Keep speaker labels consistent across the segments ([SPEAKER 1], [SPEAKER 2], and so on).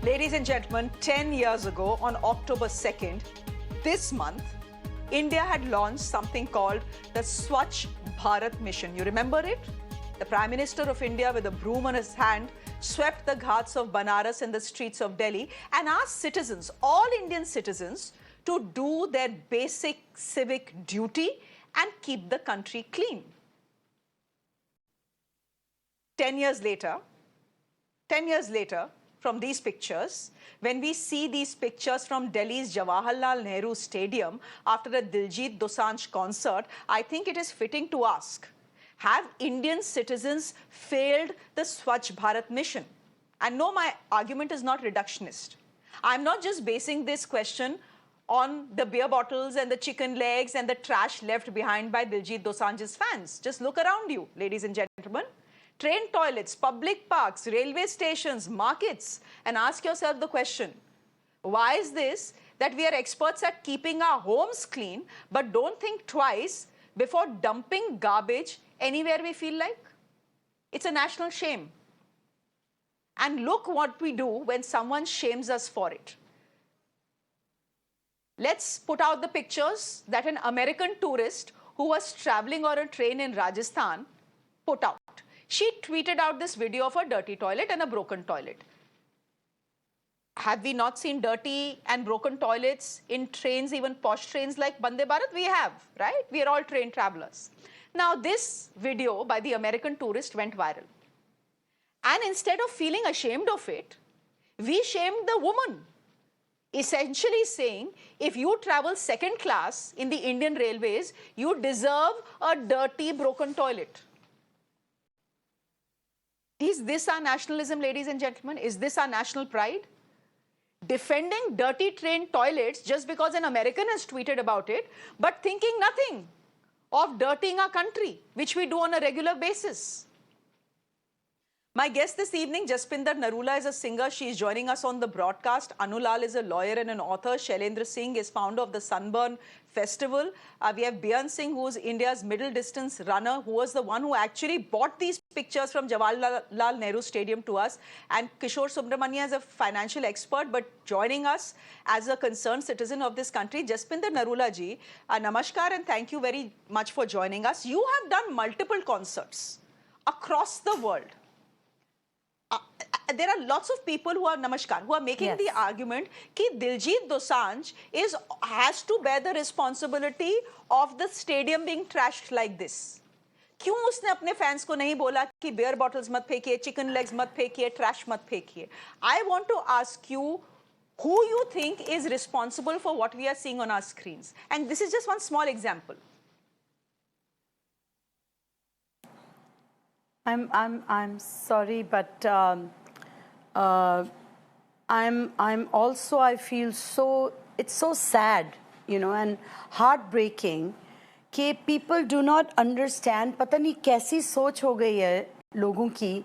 [SPEAKER 1] Ladies and gentlemen, 10 years ago on October 2nd, this month, India had launched something called the Swachh Bharat mission. You remember it? The Prime Minister of India with a broom in his hand swept the ghats of Banaras and the streets of Delhi and asked citizens, all Indian citizens, to do their basic civic duty and keep the country clean. 10 years later, from these pictures, when we see these pictures from Delhi's Jawaharlal Nehru Stadium after a Diljit Dosanjh concert, I think it is fitting to ask, have Indian citizens failed the Swachh Bharat mission? And no, my argument is not reductionist. I'm not just basing this question on the beer bottles and the chicken legs and the trash left behind by Diljit Dosanjh's fans. Just look around you, ladies and gentlemen. Train toilets, public parks, railway stations, markets, and ask yourself the question, why is this that we are experts at keeping our homes clean but don't think twice before dumping garbage anywhere we feel like? It's a national shame. And look what we do when someone shames us for it. Let's put out the pictures that an American tourist who was traveling on a train in Rajasthan put out. She tweeted out this video of a dirty toilet and a broken toilet. Have we not seen dirty and broken toilets in trains, even posh trains like Vande Bharat? We have, right? We are all train travelers. Now, this video by the American tourist went viral. And instead of feeling ashamed of it, we shamed the woman, essentially saying, if you travel second class in the Indian Railways, you deserve a dirty, broken toilet. Is this our nationalism, ladies and gentlemen? Is this our national pride? Defending dirty train toilets just because an American has tweeted about it, but thinking nothing of dirtying our country, which we do on a regular basis. My guest this evening, Jaspreet Narula, is a singer. She is joining us on the broadcast. Anulal is a lawyer and an author. Shailendra Singh is founder of the Sunburn Festival. We have Beant Singh, who is India's middle distance runner, who was the one who actually bought these pictures from Jawaharlal Nehru Stadium to us. And Kishore Subramania is a financial expert, but joining us as a concerned citizen of this country. Jaspreet Narula ji, namaskar and thank you very much for joining us. You have done multiple concerts across the world. There are lots of people who are making the argument that Diljit Dosanjh has to bear the responsibility of the stadium being trashed like this. क्यों उसने अपने fans को नहीं बोला कि beer bottles मत फेंकिए, chicken legs मत फेंकिए, trash मत फेंकिए? I want to ask you who you think is responsible for what we are seeing on our screens. And this is just one small example.
[SPEAKER 2] I'm sorry, but I'm also, I feel so, it's so sad, you know, and heartbreaking कि people do not understand, पता नहीं कैसी सोच हो गई है लोगों की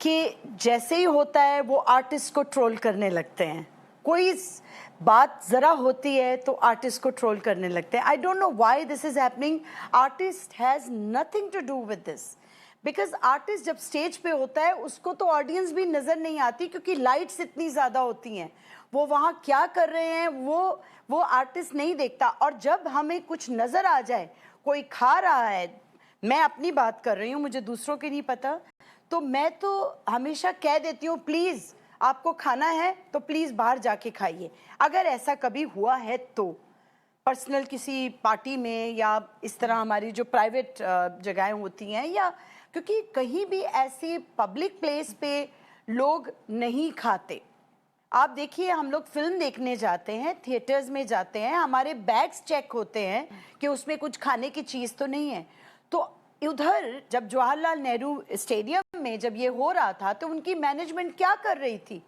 [SPEAKER 2] कि जैसे ही होता है वो आर्टिस्ट को ट्रोल करने लगते हैं. कोई बात ज़रा होती है तो आर्टिस्ट को ट्रोल करने लगते हैं. I don't know why this is happening. Artist has nothing to do with this. Because artist जब स्टेज पे होता है उसको तो ऑडियंस भी नज़र नहीं आती क्योंकि लाइट्स इतनी ज़्यादा होती हैं. वो वहाँ क्या कर रहे हैं वो आर्टिस्ट नहीं देखता. और जब हमें कुछ नज़र आ जाए, कोई खा रहा है, मैं अपनी बात कर रही हूँ, मुझे दूसरों की नहीं पता, तो मैं तो हमेशा कह देती हूँ प्लीज़ आपको खाना है तो प्लीज़ बाहर जाके खाइए. अगर ऐसा कभी हुआ है तो पर्सनल किसी पार्टी में या इस तरह हमारी जो प्राइवेट जगहें होती हैं, या क्योंकि कहीं भी ऐसी पब्लिक प्लेस पे लोग नहीं खाते. आप देखिए, हम लोग फिल्म देखने जाते हैं, थिएटर्स में जाते हैं, हमारे बैग्स चेक होते हैं कि उसमें कुछ खाने की चीज़ तो नहीं है. तो उधर जब जवाहरलाल नेहरू स्टेडियम में जब ये हो रहा था तो उनकी मैनेजमेंट क्या कर रही थी?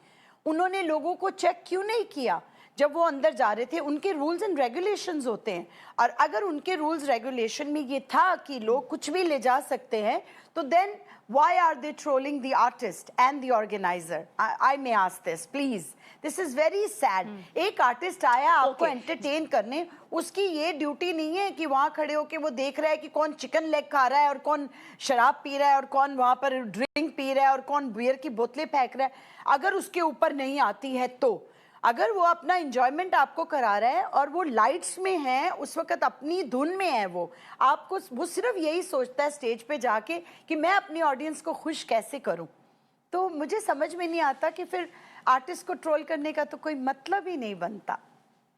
[SPEAKER 2] उन्होंने लोगों को चेक क्यों नहीं किया? जब वो अंदर जा रहे थे, उनके रूल्स एंड रेगुलेशंस होते हैं, और अगर उनके रूल्स रेगुलेशन में ये था कि लोग कुछ भी ले जा सकते हैं, तो then why are they trolling the artist and the organizer? I may ask this, please. This is very sad. एक आर्टिस्ट आया आपको एंटरटेन करने, उसकी ये ड्यूटी नहीं है कि वहां खड़े होके वो देख रहा है कि कौन चिकन लेग खा रहा है और कौन शराब पी रहा है और कौन वहां पर ड्रिंक पी रहा है और कौन बियर की बोतलें फेंक रहा है। अगर उसके ऊपर नहीं आती है तो अगर वो अपना एंजॉयमेंट आपको करा रहा है और वो लाइट्स में है, उस वक्त अपनी धुन में है, वो आपको, वो सिर्फ यही सोचता है स्टेज पे जाके कि मैं अपनी ऑडियंस को खुश कैसे करूं। तो मुझे समझ में नहीं आता कि फिर आर्टिस्ट को ट्रोल करने का तो कोई मतलब ही नहीं बनता।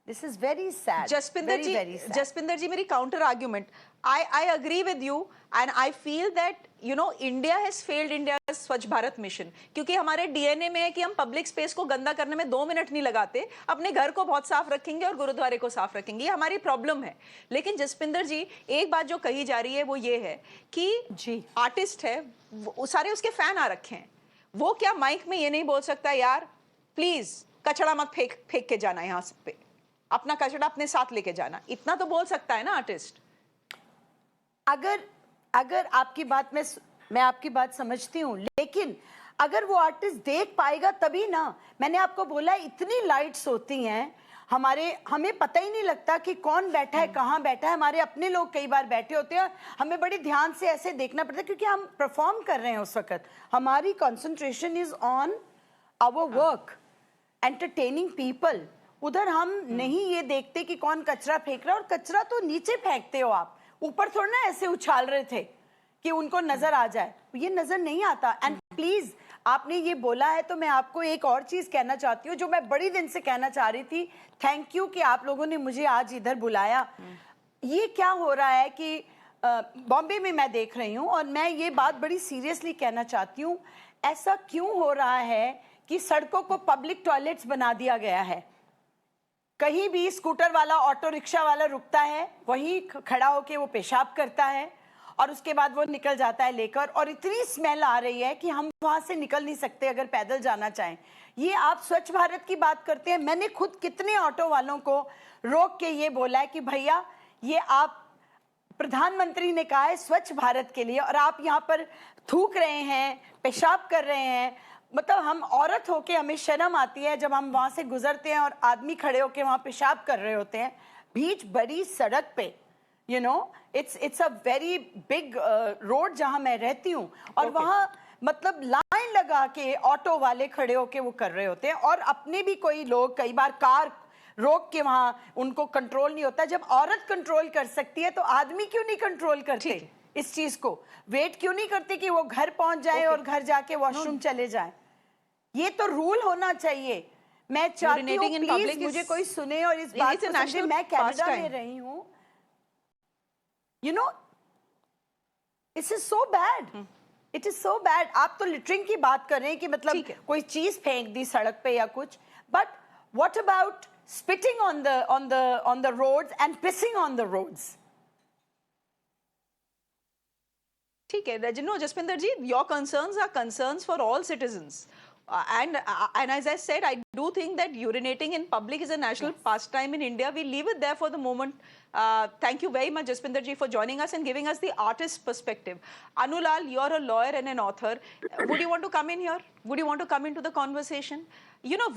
[SPEAKER 2] This is very sad.
[SPEAKER 1] Jaspinder ji, मेरी counter argument. I agree with you and I feel that India has failed India's Swachh Bharat mission क्योंकि हमारे DNA में है कि हम पब्लिक स्पेस को गंदा करने में 2 मिनट नहीं लगाते, अपने घर को बहुत साफ रखेंगे और गुरुद्वारे को साफ रखेंगे, ये हमारी प्रॉब्लम है। लेकिन जसपिंदर जी, एक बात जो कही जा रही है वो ये है कि आर्टिस्ट है, सारे उसके फैन आ रखे हैं, वो क्या माइक में ये नहीं बोल सकता यार प्लीज कचड़ा मत फेंक के जाना, यहाँ पे अपना कचड़ा अपने साथ लेके जाना, इतना तो बोल सकता है ना आर्टिस्ट।
[SPEAKER 2] अगर आपकी बात मैं आपकी बात समझती हूँ, लेकिन अगर वो आर्टिस्ट देख पाएगा तभी ना। मैंने आपको बोला इतनी लाइट्स होती हैं, हमें पता ही नहीं लगता कि कौन बैठा है, कहाँ बैठा है। हमारे अपने लोग कई बार बैठे होते हैं, हमें बड़े ध्यान से ऐसे देखना पड़ता है क्योंकि हम परफॉर्म कर रहे हैं उस वक्त। हमारी concentration is on our work, entertaining people. उधर हम नहीं ये देखते कि कौन कचरा फेंक रहा है, और कचरा तो नीचे फेंकते हो आप, ऊपर थोड़ा ना ऐसे उछाल रहे थे कि उनको नजर आ जाए, ये नजर नहीं आता। एंड प्लीज, आपने ये बोला है तो मैं आपको एक और चीज कहना चाहती हूँ जो मैं बड़ी दिन से कहना चाह रही थी। थैंक यू कि आप लोगों ने मुझे आज इधर बुलाया। ये क्या हो रहा है कि बॉम्बे में मैं देख रही हूँ, और मैं ये बात बड़ी सीरियसली कहना चाहती हूँ, ऐसा क्यों हो रहा है कि सड़कों को पब्लिक टॉयलेट्स बना दिया गया है। कहीं भी स्कूटर वाला, ऑटो रिक्शा वाला रुकता है, वहीं खड़ा होके वो पेशाब करता है और उसके बाद वो निकल जाता है लेकर, और इतनी स्मेल आ रही है कि हम वहां से निकल नहीं सकते अगर पैदल जाना चाहें। ये आप स्वच्छ भारत की बात करते हैं, मैंने खुद कितने ऑटो वालों को रोक के ये बोला है कि भैया, ये आप, प्रधानमंत्री ने कहा है स्वच्छ भारत के लिए, और आप यहाँ पर थूक रहे हैं, पेशाब कर रहे हैं। मतलब हम औरत होके हमें शर्म आती है जब हम वहां से गुजरते हैं और आदमी खड़े होके वहां पेशाब कर रहे होते हैं बीच बड़ी सड़क पे। It's a very big road जहां मैं रहती हूँ, और वहां मतलब लाइन लगा के ऑटो वाले खड़े होके वो कर रहे होते हैं, और अपने भी कोई लोग कई बार कार रोक के वहां उनको कंट्रोल नहीं होता। जब औरत कंट्रोल कर सकती है तो आदमी क्यों नहीं कंट्रोल करते इस चीज को? वेट क्यों नहीं करते कि वो घर पहुंच जाए और घर जाके वॉशरूम चले जाए? ये तो रूल होना चाहिए। मैं चाहती हूँ प्लीज मुझे कोई सुने और इस बात को समझे। मैं कनाडा में रही हूँ, it is so bad, it is so bad. आप तो लिटरिंग की बात कर रहे हैं कि मतलब कोई चीज फेंक दी सड़क पे या कुछ, but what about spitting on the roads and pissing on the roads?
[SPEAKER 1] ठीक है, Jaspinder ji, your concerns are concerns for all citizens. And as I said, I do think that urinating in public is a national pastime in India. We leave it there for the moment. Thank you very much, Jaspinder ji, for joining us and giving us the artist perspective. Anulal, you're a lawyer and an author. Would you want to come in here? Would you want to come into the conversation?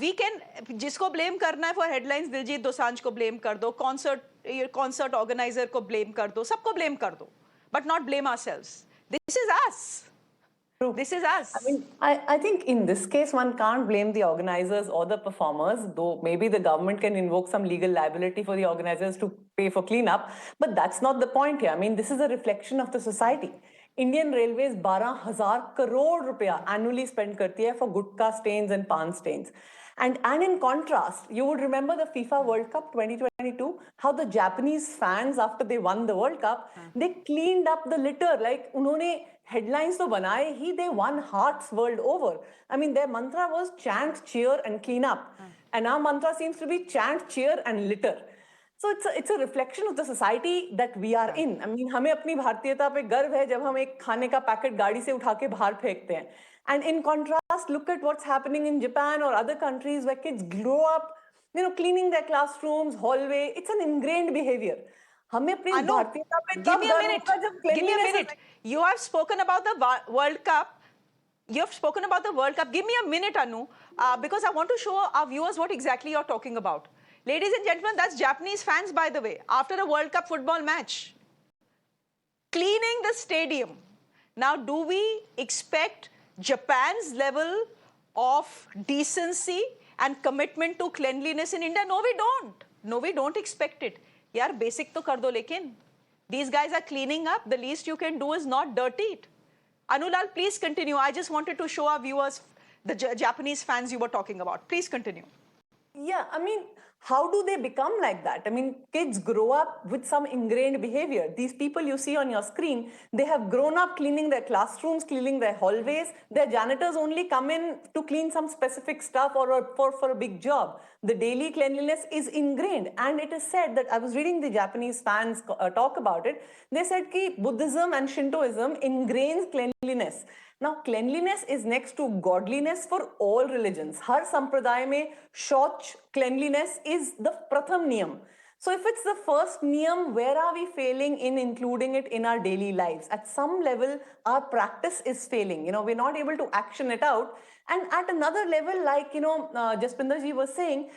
[SPEAKER 1] We can, जिसको blame करना है for headlines, Diljit Dosanjh को blame कर दो, concert organizer को blame कर दो, सबको blame कर दो, but not blame ourselves. This is us.
[SPEAKER 3] True.
[SPEAKER 1] This is us.
[SPEAKER 3] I mean, I think in this case, one can't blame the organizers or the performers, though maybe the government can invoke some legal liability for the organizers to pay for cleanup. But that's not the point here. I mean, this is a reflection of the society. Indian Railways 12,000 crore rupees annually spend करती है for gutka stains and pan stains. And in contrast, you would remember the FIFA World Cup 2022, how the Japanese fans, after they won the World Cup, they cleaned up the litter. Like, उन्होंने headlines तो बनाए ही, they won hearts world over. I mean, their mantra was chant, cheer and clean up. And our mantra seems to be chant, cheer and litter. So it's a reflection of the society that we are in. I mean, हमें अपनी भारतीयता पे गर्व है जब हम एक खाने का पैकेट गाड़ी से उठा के बाहर फेंकते हैं. And in contrast, look at what's happening in Japan or other countries where kids grow up cleaning their classrooms, hallway. It's an ingrained behavior. हमें अपनी
[SPEAKER 1] Anu,
[SPEAKER 3] भारतीयता पे
[SPEAKER 1] give
[SPEAKER 3] तब
[SPEAKER 1] me a
[SPEAKER 3] गर्व
[SPEAKER 1] minute.
[SPEAKER 3] होगा जब
[SPEAKER 1] Give me a
[SPEAKER 3] cleanliness
[SPEAKER 1] minute. You have spoken about the World Cup. You have spoken about the World Cup. Give me a minute, Anu, because I want to show our viewers what exactly you're talking about. Ladies and gentlemen, that's Japanese fans, by the way, after a World Cup football match. Cleaning the stadium. Now, do we expect Japan's level of decency and commitment to cleanliness in India? No, we don't. No, we don't expect it. Yaar, basic to kar do, lekin. These guys are cleaning up. The least you can do is not dirty it. Anulal, please continue. I just wanted to show our viewers the Japanese fans you were talking about. Please continue.
[SPEAKER 3] Yeah, I mean, how do they become like that? I mean, kids grow up with some ingrained behavior. These people you see on your screen, they have grown up cleaning their classrooms, cleaning their hallways. Their janitors only come in to clean some specific stuff or for a big job. The daily cleanliness is ingrained. And it is said that I was reading the Japanese fans talk about it. They said that Buddhism and Shintoism ingrains cleanliness. Now, cleanliness is next to godliness for all religions. Har sampradaya mein shauch, cleanliness is the pratham niyam. So if it's the first niyam, where are we failing in including it in our daily lives? At some level, our practice is failing. We're not able to action it out. And at another level, like, Jaspinder ji was saying,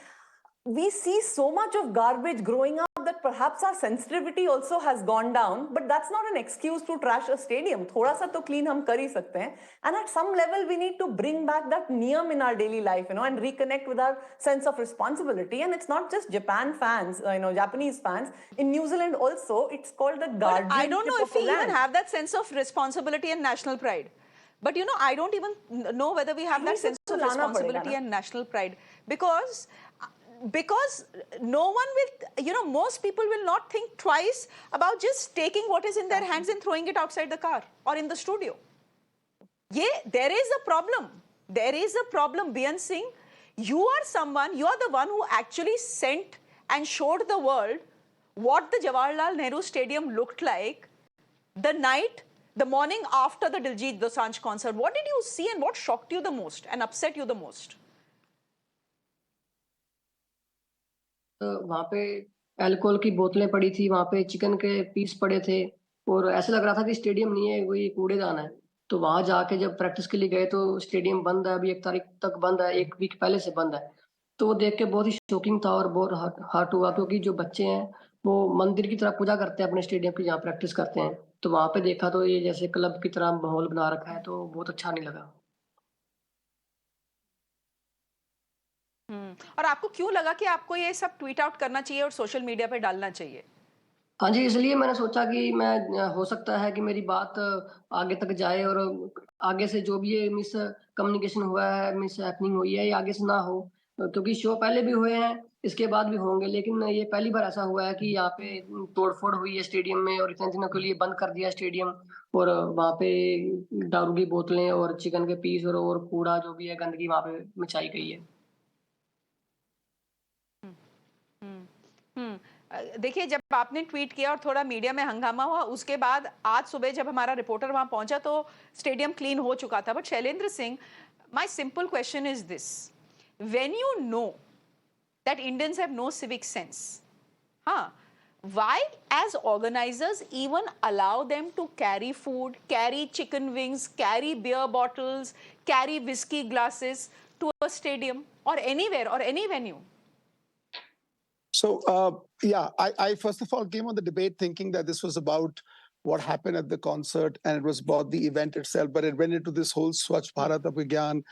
[SPEAKER 3] we see so much of garbage growing up that perhaps our sensitivity also has gone down, but that's not an excuse to trash a stadium. Thoda sa to clean hum kar hi sakte hain. And at some level, we need to bring back that niyam in our daily life, and reconnect with our sense of responsibility. And it's not just Japan fans, Japanese fans. In New Zealand also, it's called the guardianship of a land.
[SPEAKER 1] I don't know if we even have that sense of responsibility and national pride. But I don't even know whether we have that sense of responsibility and national pride because no one will, most people will not think twice about just taking what is in their hands and throwing it outside the car or in the studio. Yeah, there is a problem. There is a problem, Beant Singh. You are the one who actually sent and showed the world what the Jawaharlal Nehru Stadium looked like the morning after the Diljit Dosanjh concert. What did you see and what shocked you the most and upset you the most?
[SPEAKER 4] वहाँ पे alcohol की बोतलें पड़ी थी, वहाँ पे chicken के piece पड़े थे और ऐसा लग रहा था कि स्टेडियम नहीं है, कोई कूड़ेदान है। तो वहाँ जाके जब प्रैक्टिस के लिए गए तो स्टेडियम बंद है, अभी 1 तारीख तक बंद है, 1 वीक पहले से बंद है। तो वो देख के बहुत ही शॉकिंग था और बहुत हर्ट हुआ क्योंकि जो बच्चे हैं वो मंदिर की तरह पूजा करते हैं अपने स्टेडियम की जहाँ प्रैक्टिस करते हैं। तो वहाँ पे देखा तो ये जैसे क्लब की तरह माहौल बना रखा है, तो बहुत अच्छा नहीं लगा।
[SPEAKER 1] और आपको क्यों लगा कि आपको ये सब ट्वीट आउट करना चाहिए और सोशल मीडिया पे डालना चाहिए?
[SPEAKER 4] हाँ जी, इसलिए मैंने सोचा कि मैं हो सकता है कि मेरी बात आगे तक जाए और आगे से जो भी ये मिस कम्युनिकेशन हुआ है, मिस हैपनिंग हुई है, ये आगे से ना हो। क्योंकि शो पहले भी हुए हैं, इसके बाद भी होंगे, लेकिन ये पहली बार ऐसा हुआ है कि यहाँ पे तोड़-फोड़ हुई है स्टेडियम में और इतने दिनों के लिए बंद कर दिया स्टेडियम और वहाँ पे दारू की बोतलें और चिकन के पीस और कूड़ा जो भी है, गंदगी वहाँ पे मचाई गई है।
[SPEAKER 1] देखिए, जब आपने ट्वीट किया और थोड़ा मीडिया में हंगामा हुआ, उसके बाद आज सुबह जब हमारा रिपोर्टर वहां पहुंचा तो स्टेडियम क्लीन हो चुका था। But Shailendra Singh, my simple question is this, when you know that Indians have no civic sense, why as organizers even allow them to carry food, carry chicken wings, carry beer bottles, carry whiskey glasses to a stadium or anywhere or any venue?
[SPEAKER 5] So, I first of all came on the debate thinking that this was about what happened at the concert and it was about the event itself, but it went into this whole Swachh Bharat Abhiyan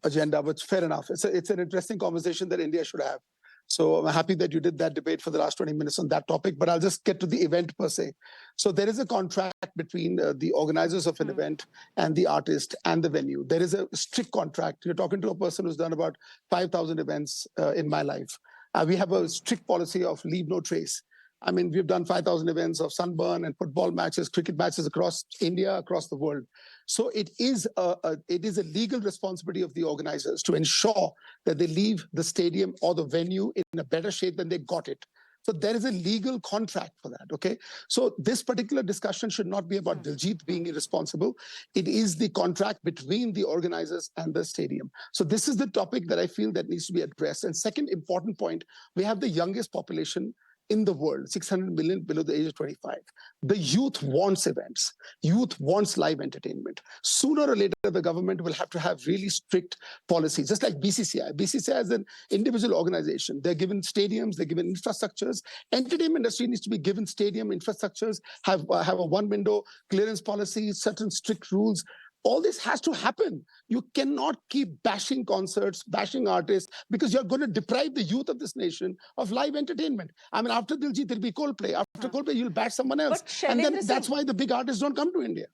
[SPEAKER 5] agenda, which fair enough. It's an interesting conversation that India should have. So I'm happy that you did that debate for the last 20 minutes on that topic, but I'll just get to the event per se. So there is a contract between the organizers of an event and the artist and the venue. There is a strict contract. You're talking to a person who's done about 5,000 events in my life. We have a strict policy of leave no trace. I mean, we've done 5,000 events of sunburn and football matches, cricket matches across India, across the world. So it is a legal responsibility of the organizers to ensure that they leave the stadium or the venue in a better shape than they got it. So there is a legal contract for that, okay? So this particular discussion should not be about Diljit being irresponsible. It is the contract between the organizers and the stadium. So this is the topic that I feel that needs to be addressed. And second important point, we have the youngest population in the world, 600 million below the age of 25. The youth wants events. Youth wants live entertainment. Sooner or later, the government will have to have really strict policies, just like BCCI. BCCI is an individual organization. They're given stadiums, they're given infrastructures. Entertainment industry needs to be given stadium infrastructures, have a one-window clearance policy, certain strict rules. All this has to happen. You cannot keep bashing concerts, bashing artists, because you're going to deprive the youth of this nation of live entertainment. I mean, after Diljit, there'll be Coldplay. After Coldplay, you'll bash someone else. And then that's why the big artists don't come to India.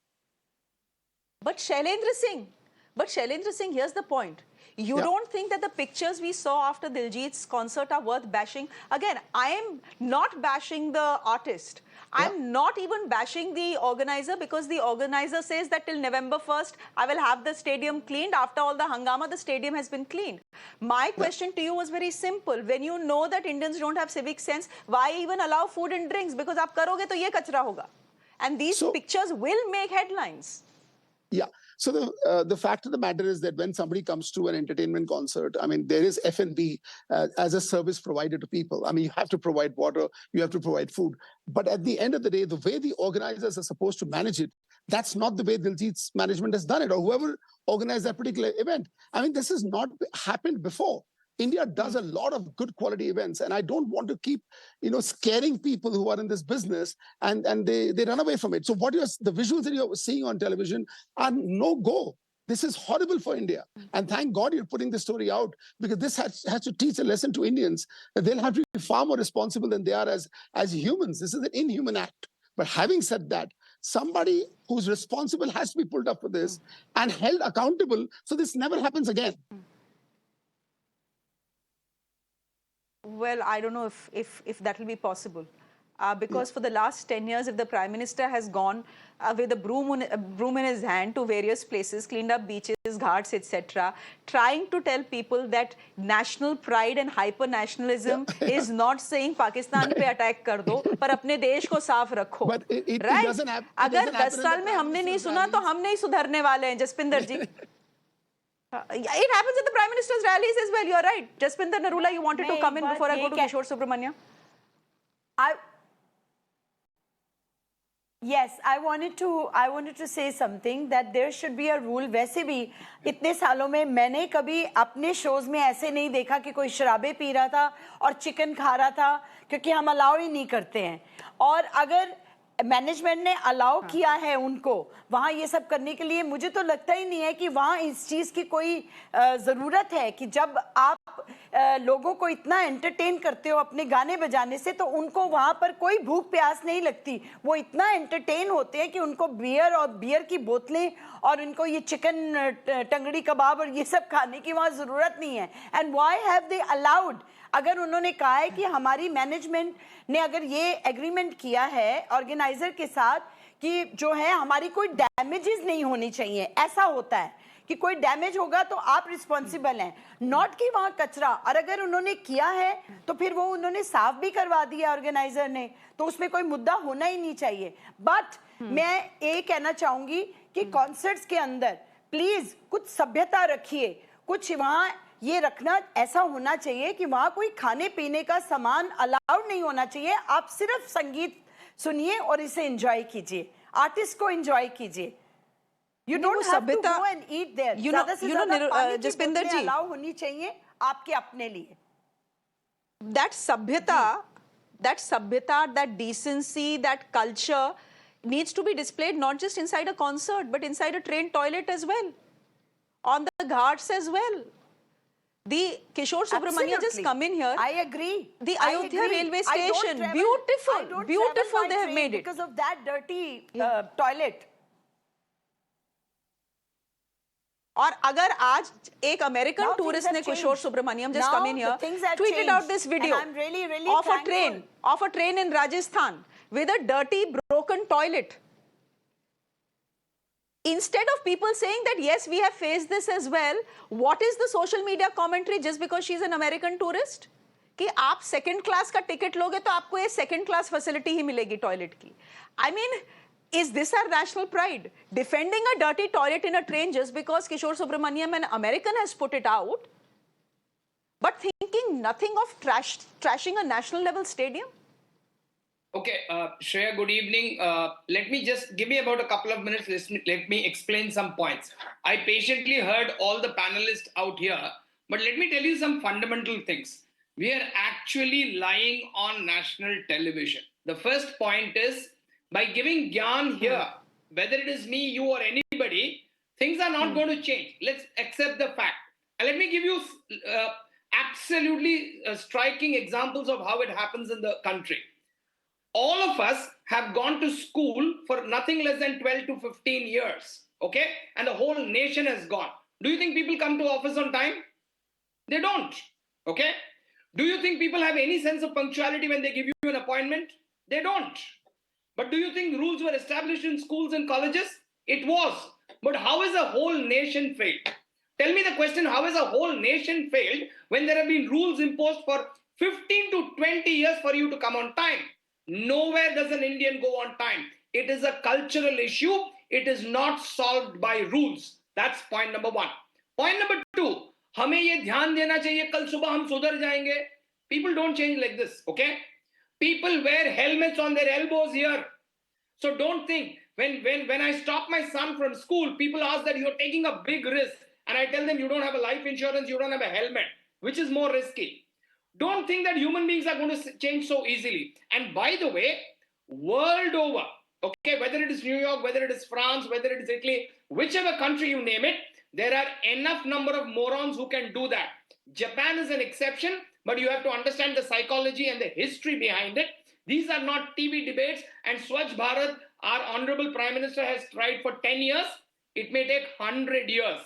[SPEAKER 1] But Shailendra Singh, here's the point. You don't think that the pictures we saw after Diljit's concert are worth bashing? Again, I am not bashing the artist. I'm not even bashing the organizer, because the organizer says that till November 1st, I will have the stadium cleaned. After all the hangama, the stadium has been cleaned. My question to you was very simple. When you know that Indians don't have civic sense, why even allow food and drinks? Because aap karoge to ye kachra hoga. And these pictures will make headlines.
[SPEAKER 5] Yeah. So the fact of the matter is that when somebody comes to an entertainment concert, I mean, there is F&B as a service provided to people. I mean, you have to provide water, you have to provide food. But at the end of the day, the way the organizers are supposed to manage it, that's not the way Diljit's management has done it, or whoever organized that particular event. I mean, this has not happened before. India does a lot of good quality events, and I don't want to keep, scaring people who are in this business and they run away from it. So the visuals that you're seeing on television are no go. This is horrible for India. And thank God you're putting this story out, because this has to teach a lesson to Indians that they'll have to be far more responsible than they are as humans. This is an inhuman act. But having said that, somebody who's responsible has to be pulled up for this and held accountable so this never happens again.
[SPEAKER 1] Well, I don't know if that will be possible. Because for the last 10 years, if the Prime Minister has gone with a broom in his hand to various places, cleaned up beaches, ghats, etc., trying to tell people that national pride and hyper-nationalism is not saying Pakistan pe attack kar do, par apne desh ko saaf rakho.
[SPEAKER 5] But it
[SPEAKER 1] right?
[SPEAKER 5] doesn't happen.
[SPEAKER 1] Agar 10 saal mein humne nahi suna, to hum nahi sudharne wale hain, Jaspreet ji. It happens at the Prime Minister's rallies as well. You're right. Jaspreet Narula, you wanted to come in before I go to Kishore Subramania.
[SPEAKER 2] Yes, I wanted to say something that there should be a rule. वैसे भी इतने सालों में मैंने कभी अपने shows में ऐसे नहीं देखा कि कोई शराबे पी रहा था और चिकन खा रहा था, क्योंकि हम अलाउ ही नहीं करते हैं. और अगर मैनेजमेंट ने अलाउ किया है उनको वहाँ ये सब करने के लिए, मुझे तो लगता ही नहीं है कि वहाँ इस चीज़ की कोई ज़रूरत है कि जब आप लोगों को इतना एंटरटेन करते हो अपने गाने बजाने से, तो उनको वहाँ पर कोई भूख प्यास नहीं लगती. वो इतना एंटरटेन होते हैं कि उनको बियर की बोतलें और उनको ये चिकन टंगड़ी कबाब और ये सब खाने की वहाँ ज़रूरत नहीं है. And why have they allowed? अगर उन्होंने कहा है कि हमारी मैनेजमेंट ने अगर ये एग्रीमेंट किया है ऑर्गेनाइजर के साथ कि जो है हमारी कोई डैमेजेस नहीं होनी चाहिए, ऐसा होता है कि कोई डैमेज होगा तो आप रिस्पॉन्सिबल हैं, नॉट कि वहाँ कचरा. और अगर उन्होंने किया है तो फिर वो उन्होंने साफ भी करवा दिया ऑर्गेनाइजर ने, तो उसमें कोई मुद्दा होना ही नहीं चाहिए. बट मैं ये कहना चाहूँगी कि कॉन्सर्ट्स के अंदर प्लीज़ कुछ सभ्यता रखिए. कुछ वहाँ ये रखना ऐसा होना चाहिए कि वहाँ कोई खाने पीने का सामान अलाउड नहीं होना चाहिए. आप सिर्फ संगीत सुनिए और इसे एंजॉय कीजिए, आर्टिस्ट को एंजॉय कीजिए. You don't have to go and eat there. ज़्यादा से ज़्यादा पानी की बोतलें अलाउ होनी चाहिए आपके अपने लिए.
[SPEAKER 1] That sabhyata, that decency, that culture needs to be displayed not just inside a concert, but inside a train toilet as well, on the ghats as well. The Kishore Subramania just come in here.
[SPEAKER 2] I agree.
[SPEAKER 1] The Ayodhya railway station, beautiful they have made it.
[SPEAKER 2] Because of that dirty toilet.
[SPEAKER 1] और अगर आज एक American tourist ने किशोर Subramaniam just come in here, tweeted out this video of a train in Rajasthan with a dirty broken toilet. Instead of people saying that yes, we have faced this as well, what is the social media commentary just because she's an American tourist? कि आप second class का ticket लोगे तो आपको ये second class facility ही मिलेगी toilet की. I mean, is this our national pride? Defending a dirty toilet in a train just because Kishore Subramaniam, an American, has put it out, but thinking nothing of trashing a national level stadium?
[SPEAKER 6] Okay, Shreya, good evening. Let me just give me about a couple of minutes. Let me explain some points. I patiently heard all the panelists out here, but let me tell you some fundamental things. We are actually lying on national television. The first point is, by giving gyan here, whether it is me, you, or anybody, things are not going to change. Let's accept the fact. And let me give you absolutely striking examples of how it happens in the country. All of us have gone to school for nothing less than 12 to 15 years, okay? And the whole nation has gone. Do you think people come to office on time? They don't, okay? Do you think people have any sense of punctuality when they give you an appointment? They don't. But do you think rules were established in schools and colleges? It was. But how has a whole nation failed? Tell me the question, how has a whole nation failed when there have been rules imposed for 15 to 20 years for you to come on time? Nowhere does an Indian go on time. It is a cultural issue. It is not solved by rules. That's point number one. Point number two, हमें ये ध्यान देना चाहिए कल सुबह हम सुधर जाएंगे. People don't change like this, okay? People wear helmets on their elbows here. So don't think, when I stop my son from school, people ask that you're taking a big risk. And I tell them you don't have a life insurance, you don't have a helmet. Which is more risky? Don't think that human beings are going to change so easily. And by the way, world over, okay, whether it is New York, whether it is France, whether it is Italy, whichever country you name it, there are enough number of morons who can do that. Japan is an exception, but you have to understand the psychology and the history behind it. These are not TV debates. And Swachh Bharat, our Honorable Prime Minister, has tried for 10 years. It may take 100 years.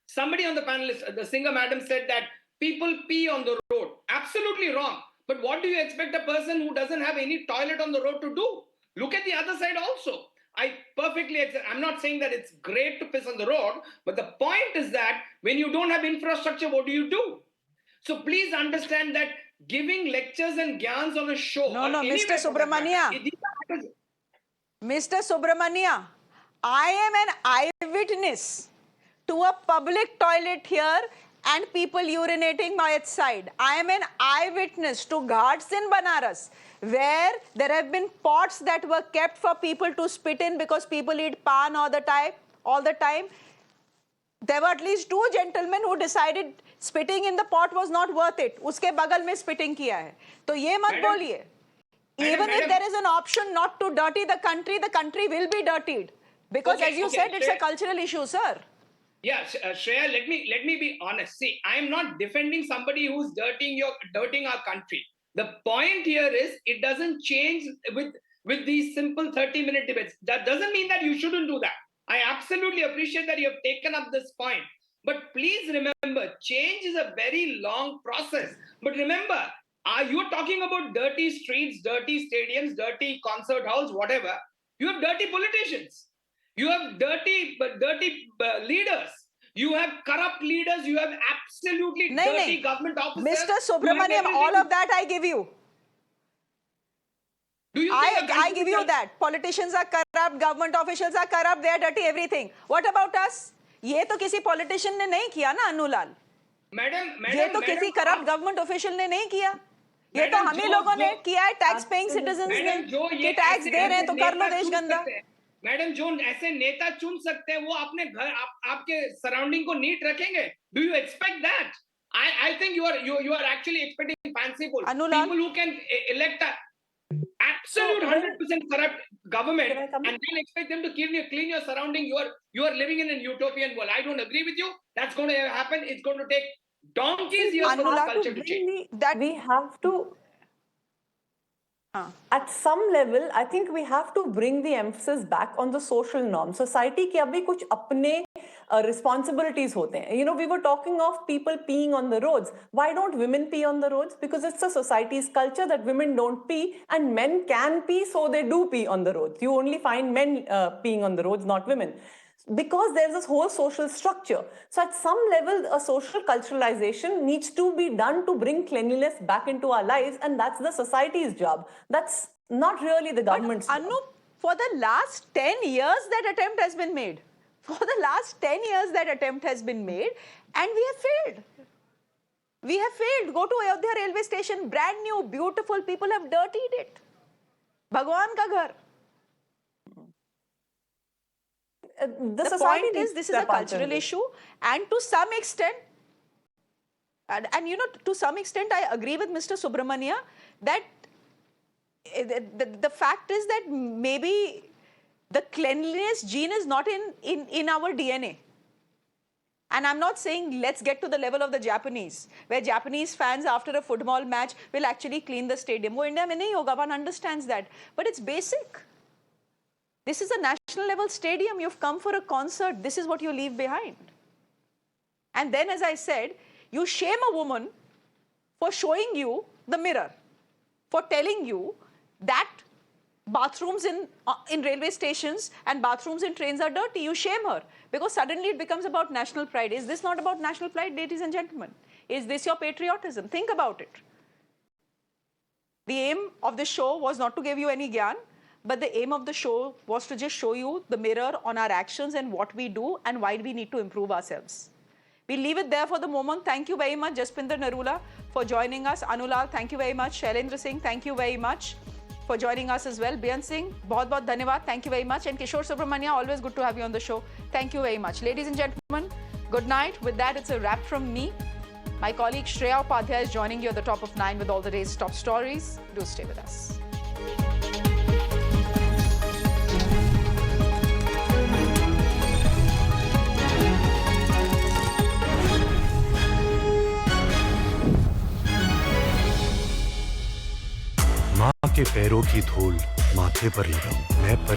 [SPEAKER 6] Somebody on the panelist, the singer madam, said that people pee on the road. Absolutely wrong. But what do you expect a person who doesn't have any toilet on the road to do? Look at the other side also. I perfectly accept. I'm not saying that it's great to piss on the road, but the point is that when you don't have infrastructure, what do you do? So please understand that giving lectures and gyans on a show.
[SPEAKER 1] No, Mr. Subramania. Mr. Subramania, I am an eyewitness to a public toilet here and people urinating by its side. I am an eyewitness to ghats in Banaras where there have been pots that were kept for people to spit in because people eat pan all the time. There were at least 2 gentlemen who decided spitting in the pot was not worth it. Uske bagal mein spitting kiya hai. To ye mat boliye. Even if there is an option not to dirty the country will be dirtied. Because as you said, it's a cultural issue, sir.
[SPEAKER 6] Yeah, Shreya, let me be honest. See, I am not defending somebody who's dirtying our country. The point here is it doesn't change with these simple 30-minute debates. That doesn't mean that you shouldn't do that. I absolutely appreciate that you have taken up this point. But please remember, change is a very long process. But remember, you are talking about dirty streets, dirty stadiums, dirty concert halls, whatever. You have dirty politicians. You have dirty leaders. You have corrupt leaders. You have absolutely dirty government officers.
[SPEAKER 1] Mr. Subramaniam, all of that I give you.
[SPEAKER 6] Do you
[SPEAKER 1] I give you that. Politicians are corrupt, government officials are corrupt, they are dirty, everything. What about us? ये तो किसी politician ने नहीं किया ना अनुलाल. ये तो किसी corrupt government official ने नहीं किया. ये तो हम ही लोगों ने किया है, tax paying citizens ने कि tax दे रहे हैं तो कर लो देश गंदा.
[SPEAKER 6] मैडम जो ऐसे नेता चुन सकते हैं वो अपने घर आपके सराउंडिंग को नीट रखेंगे. Do you expect that? I think you are actually expecting fanciful people who can elect a absolute 100% corrupt government and then expect them to clean your surrounding. You are living in a utopian world. I don't agree with you. That's going to happen. It's going to take donkeys years for this culture to change.
[SPEAKER 3] That we have to. At some level, I think we have to bring the emphasis back on the social norms. Society के अभी कुछ अपने responsibilities होते हैं. You know, we were talking of people peeing on the roads. Why don't women pee on the roads? Because it's a society's culture that women don't pee and men can pee, so they do pee on the roads. You only find men peeing on the roads, not women. because there's this whole social structure. So at some level, a social culturalization needs to be done to bring cleanliness back into our lives, and that's the society's job. That's not really the government's job.
[SPEAKER 1] Anu, for the last 10 years that attempt has been made. For the last 10 years that attempt has been made, and we have failed. We have failed. Go to Ayodhya railway station, brand new, beautiful, people have dirtied it. Bhagwan ka ghar. The point is, this is a cultural issue, and to some extent, and you know, to some extent, I agree with Mr. Subramania that the fact is that maybe the cleanliness gene is not in our DNA. And I'm not saying let's get to the level of the Japanese, where Japanese fans after a football match will actually clean the stadium. Wo India mein nahi hoga, one understands that. But it's basic. This is a national level stadium. You've come for a concert. This is what you leave behind. And then, as I said, you shame a woman for showing you the mirror, for telling you that bathrooms in railway stations and bathrooms in trains are dirty. You shame her because suddenly it becomes about national pride. Is this not about national pride, ladies and gentlemen? Is this your patriotism? Think about it. The aim of the show was not to give you any gyan, but the aim of the show was to just show you the mirror on our actions and what we do and why we need to improve ourselves. We leave it there for the moment. Thank you very much, Jaspreet Narula, for joining us. Anulal, thank you very much. Shailendra Singh, thank you very much for joining us as well. Beant Singh, bahut dhanyawad. Thank you very much. And Kishore Subramania, always good to have you on the show. Thank you very much. Ladies and gentlemen, good night. With that, it's a wrap from me. My colleague Shreya Dhoundial is joining you at the top of 9 with all the day's top stories. Do stay with us.
[SPEAKER 7] माँ के पैरों की धूल माथे पर लगाऊं मैं